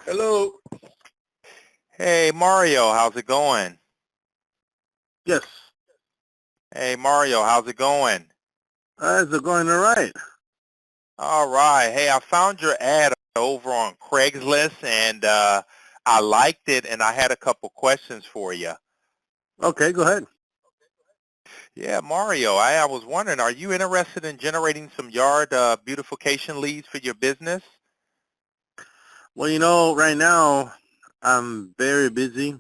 Hello. Hey, Mario, how's it going? Yes. Hey, Mario, how's it going? Is it going all right? All right. Hey, I found your ad over on Craigslist, and I liked it, and I had a couple questions for you. Okay, go ahead. Yeah, Mario, I was wondering, are you interested in generating some yard beautification leads for your business? Well, right now I'm very busy,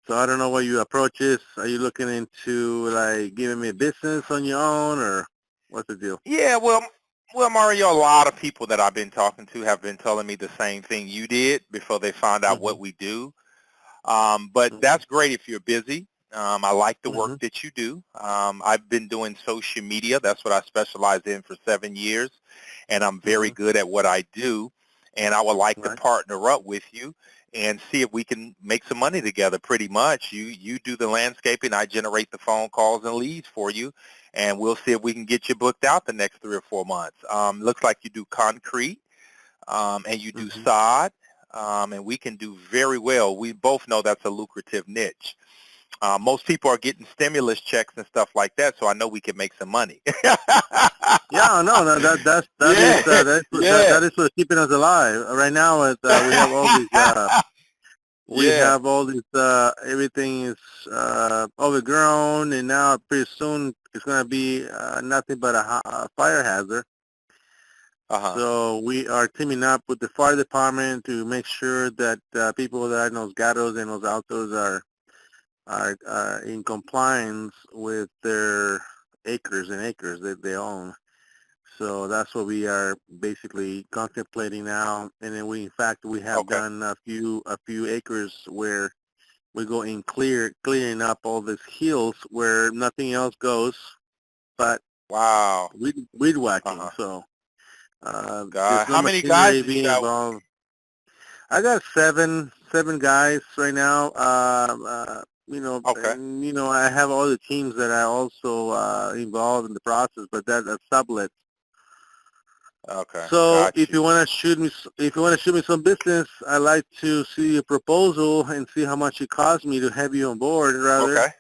so I don't know what your approach is. Are you looking into like giving me a business on your own, or what's the deal? Yeah, well, Mario, a lot of people that I've been talking to have been telling me the same thing you did before they found out Mhm. what we do. But Mhm. that's great if you're busy. I like the work Mhm. that you do. I've been doing social media. That's what I specialize in for 7 years, and I'm very Mhm. good at what I do. And I would like to Right. partner up with you and see if we can make some money together. Pretty much, you do the landscaping, I generate the phone calls and leads for you, and we'll see if we can get you booked out the next 3 or 4 months. Looks like you do concrete and you do Mhm. sod, and we can do very well. We both know that's a lucrative niche. Most people are getting stimulus checks and stuff like that, so I know we can make some money. Yeah, no, no, that is Yeah, yeah, that is what's keeping us alive right now. We have all these yeah. everything is overgrown, and now pretty soon it's going to be nothing but a fire hazard. Uh-huh. So we are teaming up with the fire department to make sure that people that are in those gatos and those autos are in compliance with their acres and acres that they own. So that's what we are basically contemplating now. And then in fact, we have Okay. done a few acres where we go in clearing up all these hills where nothing else goes but Wow. weed whacking. Uh-huh. So God, there's no how many guys machinery do you being got? involved. I got seven guys right now. Okay. And I have all the teams that are also involved in the process, but that's sublet. Okay. So Got you. if you want to shoot me some business, I'd like to see a proposal and see how much it costs me to have you on board, rather. Okay.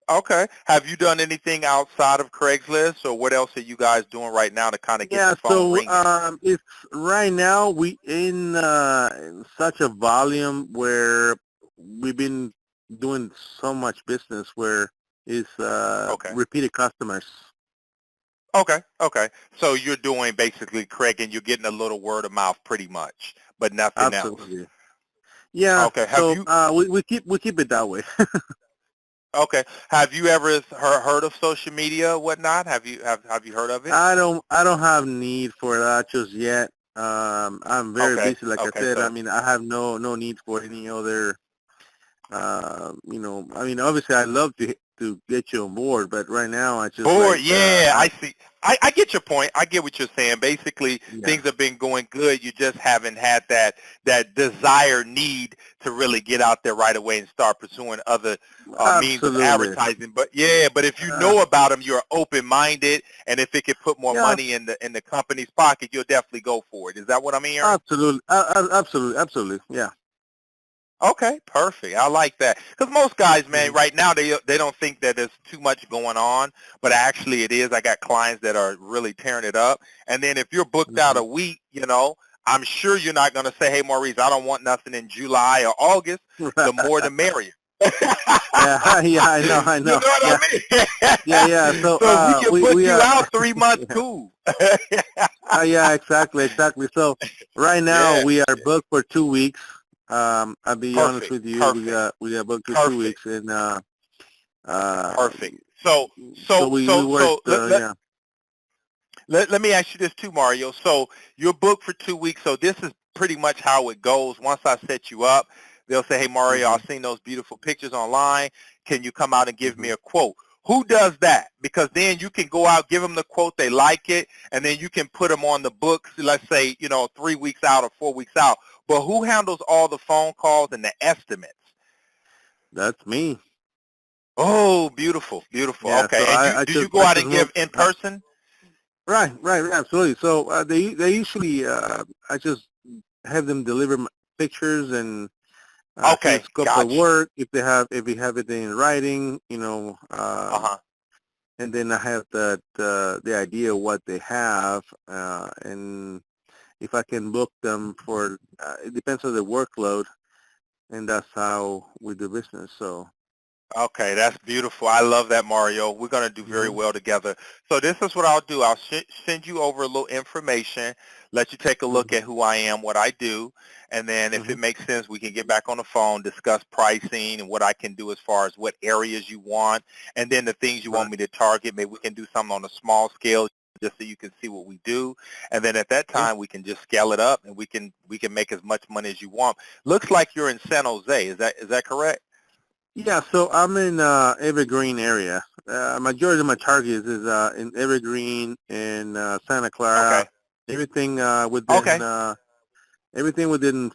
Okay. Have you done anything outside of Craigslist, or what else are you guys doing right now to kind of get Yeah. the phone So ringing? it's right now we in such a volume where we've been doing so much business where it's Okay. repeated customers. Okay. Okay. So you're doing basically, Craig, and you're getting a little word of mouth pretty much, but nothing else. Absolutely. Yeah. Okay. Have So you we keep it that way. okay. Have you ever heard of social media or whatnot? Have you heard of it? I don't have need for that just yet. I'm very Okay. busy, like I Okay. said. I So mean, I have no need for any other. I mean, obviously, I'd love to get you on board, but right now, I just bored. like Yeah, I see. I get your point. I get what you're saying. Basically, yeah, things have been going good. You just haven't had that desire need to really get out there right away and start pursuing other means of absolutely. advertising. But yeah, but if you Uh, know about them, you're open-minded, and if it could put more yeah, money in the company's pocket, you'll definitely go for it. Is that what I'm hearing? absolutely, absolutely. Yeah. Okay, perfect. I like that. Because most guys, man, Mhm. right now they don't think that there's too much going on, but actually it is. I got clients that are really tearing it up. And then if you're booked out Mhm. a week, I'm sure you're not going to say, hey, Maurice, I don't want nothing in July or August. The more the merrier. you Yeah, yeah, I know know. what Yeah, I yeah, yeah. mean? So So if we can book we you are. out 3 months, Yeah. cool. Yeah, exactly. So right now Yeah, we are booked for 2 weeks. I'll be honest perfect, with you. We perfect, got we got booked for two perfect, weeks, and uh, perfect. So, so so, we so, worked. so let, Yeah. let me ask you this too, Mario. So you're booked for 2 weeks. So this is pretty much how it goes. Once I set you up, they'll say, hey, Mario, Mhm. I've seen those beautiful pictures online. Can you come out and give me Mhm. a quote? Who does that? Because then you can go out, give them the quote, they like it, and then you can put them on the books, let's say, 3 weeks out or 4 weeks out. But who handles all the phone calls and the estimates? That's me. Oh, beautiful, beautiful. Yeah, Okay. so And do you go out and give in person? Right, absolutely. So they usually I just have them deliver pictures and see Okay, the scope of gotcha. work if we have it in writing, Uh-huh. and then I have the idea of what they have, and if I can book them for it depends on the workload, and that's how we do business. So. Okay, that's beautiful. I love that, Mario. We're going to do very Hmm. well together. So this is what I'll do. I'll send you over a little information, let you take a look Hmm. at who I am, what I do, and then if Hmm. it makes sense, we can get back on the phone, discuss pricing and what I can do as far as what areas you want, and then the things you Right. want me to target. Maybe we can do something on a small scale just so you can see what we do. And then at that Okay. time, we can just scale it up, and we can make as much money as you want. Looks like you're in San Jose. Is that correct? Yeah, so I'm in Evergreen area. Majority of my targets is in Evergreen and Santa Okay. Clara. Everything Okay. everything within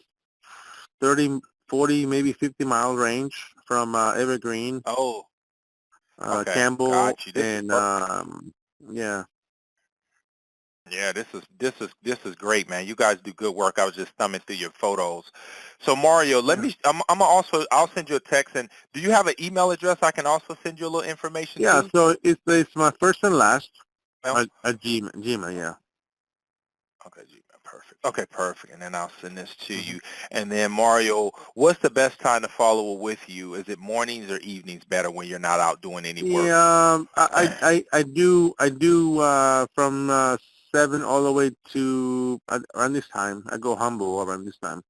30, 40, maybe 50 mile range from Evergreen, Oh, okay. Campbell, Got you. This is and perfect. yeah, Yeah, this is great, man. You guys do good work. I was just thumbing through your photos. So Mario, yeah, I'll send you a text. And do you have an email address I can also send you a little information yeah. to? So it's my first and last Well, at Gmail. Yeah. okay, perfect. Okay, perfect. And then I'll send this to Hmm. you. And then Mario, what's the best time to follow with you? Is it mornings or evenings better when you're not out doing any work? Yeah, I do from 7 all the way to around this time. I go humble around this time.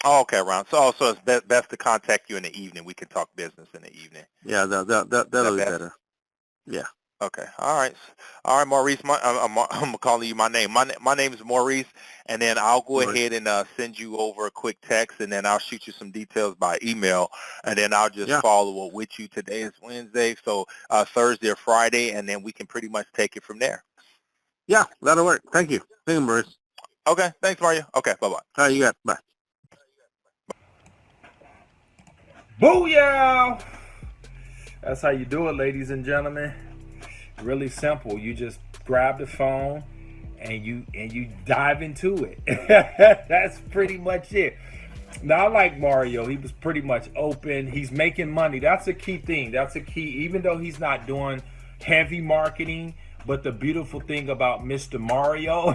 Oh, okay, Ron. So it's best to contact you in the evening. We can talk business in the evening. Yeah, Is that'll that be best? better. Yeah. Okay. All right. All right, Maurice. I'm calling you my name. My name is Maurice, and then I'll go Right. ahead and send you over a quick text, and then I'll shoot you some details by email, and then I'll just Yeah. follow up with you. Today is Wednesday, so Thursday or Friday, and then we can pretty much take it from there. Yeah, that'll work. Thank you. Thank you, Maurice. Okay. Thanks, Mario. Okay. Bye-bye. All right, you got it. Bye. Booyah! That's how you do it, ladies and gentlemen. Really simple. You just grab the phone and you dive into it. That's pretty much it. Now I like Mario. He was pretty much open. He's making money. That's a key thing. That's a key. Even though he's not doing heavy marketing, but the beautiful thing about Mr. Mario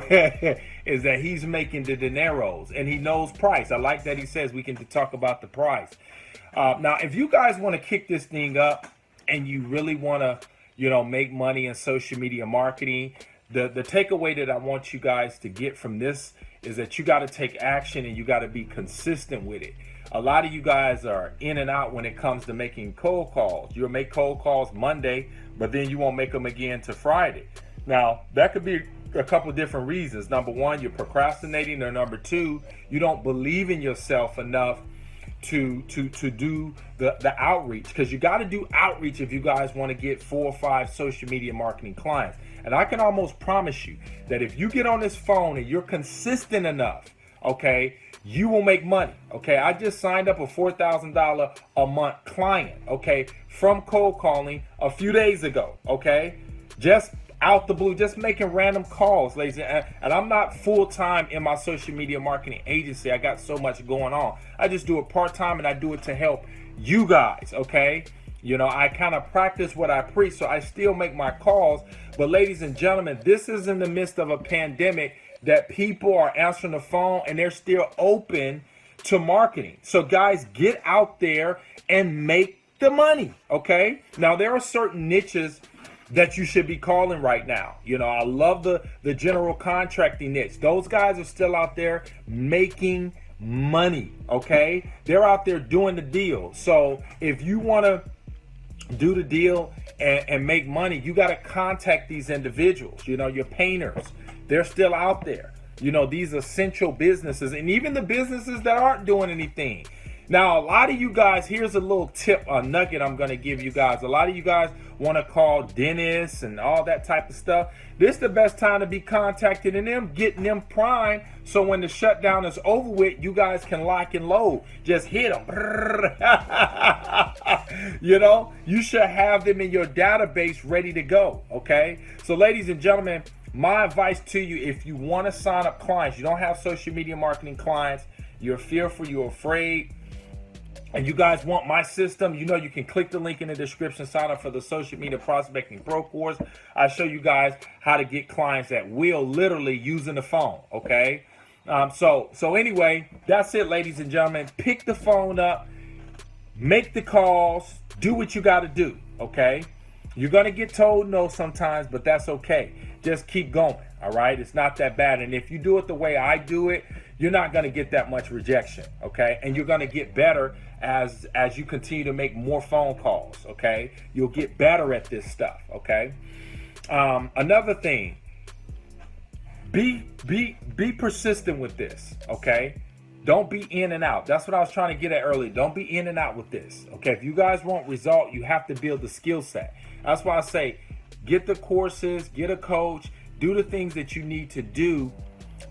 is that he's making the dineros and he knows price. I like that he says we can talk about the price. Now, if you guys want to kick this thing up and you really want to, make money in social media marketing, the takeaway that I want you guys to get from this is that you got to take action and you got to be consistent with it. A lot of you guys are in and out when it comes to making cold calls. You'll make cold calls Monday, but then you won't make them again to Friday. Now, that could be a couple different reasons. Number one, you're procrastinating, or number two, you don't believe in yourself enough to do the outreach, because you got to do outreach if you guys want to get 4 or 5 social media marketing clients. And I can almost promise you that if you get on this phone and you're consistent enough, okay, you will make money. Okay, I just signed up a $4,000 a month client, okay, from cold calling a few days ago. Okay, just out the blue, just making random calls, ladies. And I'm not full-time in my social media marketing agency. I got so much going on. I just do it part-time, and I do it to help you guys, okay? I kind of practice what I preach, so I still make my calls. But ladies and gentlemen, this is in the midst of a pandemic that people are answering the phone and they're still open to marketing. So guys, get out there and make the money, okay? Now, there are certain niches that you should be calling right now. I love the general contracting niche. Those guys are still out there making money, okay? They're out there doing the deal. So if you want to do the deal and make money, you got to contact these individuals. Your painters, they're still out there. These essential businesses, and even the businesses that aren't doing anything, Now, a lot of you guys, here's a little tip, a nugget I'm going to give you guys. A lot of you guys want to call dentists and all that type of stuff. This is the best time to be contacting them, getting them primed, so when the shutdown is over with, you guys can lock and load. Just hit them. You know, you should have them in your database ready to go, okay? So, ladies and gentlemen, my advice to you, if you want to sign up clients, you don't have social media marketing clients, you're fearful, you're afraid, and you guys want my system, you know, you can click the link in the description, sign up for the Social Media Prospecting Pro course. I show you guys how to get clients at will, literally using the phone, okay? So anyway, that's it, ladies and gentlemen. Pick the phone up, make the calls, do what you got to do, okay? You're going to get told no sometimes, but that's okay. Just keep going, all right? It's not that bad. And if you do it the way I do it, you're not going to get that much rejection, okay? And you're going to get better as you continue to make more phone calls, okay? You'll get better at this stuff, okay? Another thing, be persistent with this, okay? Don't be in and out. That's what I was trying to get at earlier. Don't be in and out with this, okay? If you guys want result, you have to build the skill set. That's why I say get the courses, get a coach, do the things that you need to do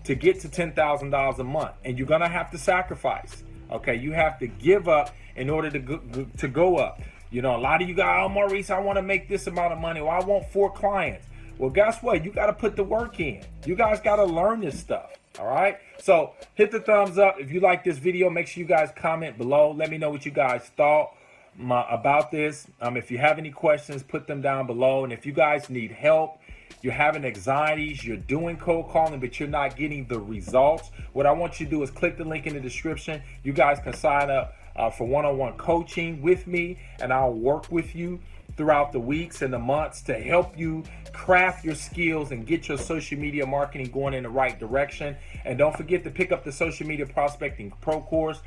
to get to $10,000 a month. And you're going to have to sacrifice, okay? You have to give up in order to go up. You know, a lot of you guys, oh, Maurice, I want to make this amount of money, or I want 4 clients. Well, guess what? You got to put the work in. You guys got to learn this stuff. All right. So hit the thumbs up. If you like this video, make sure you guys comment below. Let me know what you guys thought about this. If you have any questions, put them down below. And if you guys need help, you're having anxieties, you're doing cold calling, but you're not getting the results, what I want you to do is click the link in the description. You guys can sign up for one-on-one coaching with me, and I'll work with you throughout the weeks and the months to help you craft your skills and get your social media marketing going in the right direction. And don't forget to pick up the Social Media Prospecting Pro course.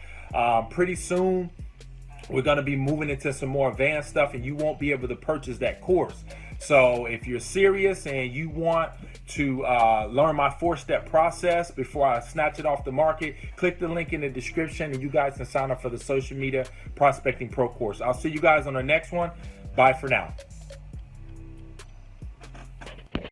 Pretty soon, we're going to be moving into some more advanced stuff, and you won't be able to purchase that course. So if you're serious and you want to learn my 4-step process before I snatch it off the market, click the link in the description and you guys can sign up for the Social Media Prospecting Pro course. I'll see you guys on the next one. Bye for now.